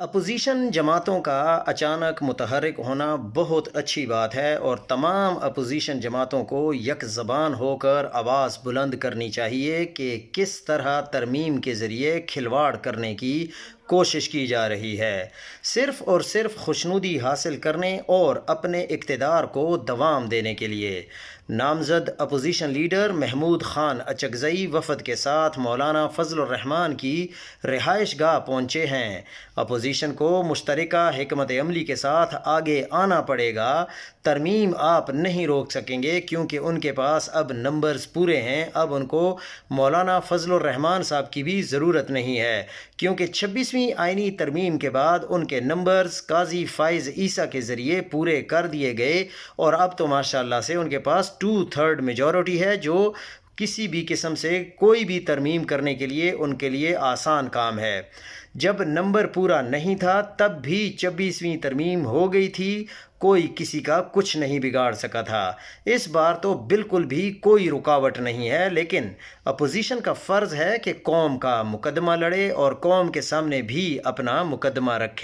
Opposition جماعتوں کا اچانک متحرک ہونا بہت اچھی بات ہے اور تمام اپوزیشن جماعتوں کو یک زبان ہو کر آواز بلند کرنی چاہیے کہ کس طرح ترمیم کے ذریعے کھلواڑ کرنے کی کوشش کی جا رہی ہے، صرف اور صرف خوشنودی حاصل کرنے اور اپنے اقتدار کو دوام دینے کے لیے۔ نامزد اپوزیشن لیڈر محمود خان اچکزئی وفد کے ساتھ مولانا فضل الرحمان کی رہائش گاہ پہنچے ہیں۔ اپوزیشن کو مشترکہ حکمت عملی کے ساتھ آگے آنا پڑے گا۔ ترمیم آپ نہیں روک سکیں گے کیونکہ ان کے پاس اب نمبرز پورے ہیں۔ اب ان کو مولانا فضل الرحمان صاحب کی بھی ضرورت نہیں ہے کیونکہ 26ویں آئینی ترمیم کے بعد ان کے نمبرز قاضی فائز عیسیٰ کے ذریعے پورے کر دیے گئے اور اب تو ماشاءاللہ سے ان کے پاس 2/3 میجورٹی ہے، جو کسی بھی قسم سے کوئی بھی ترمیم کرنے کے لیے ان کے لیے آسان کام ہے۔ جب نمبر پورا نہیں تھا تب بھی 26ویں ترمیم ہو گئی تھی، کوئی کسی کا کچھ نہیں بگاڑ سکا تھا۔ اس بار تو بالکل بھی کوئی رکاوٹ نہیں ہے، لیکن اپوزیشن کا فرض ہے کہ قوم کا مقدمہ لڑے اور قوم کے سامنے بھی اپنا مقدمہ رکھے۔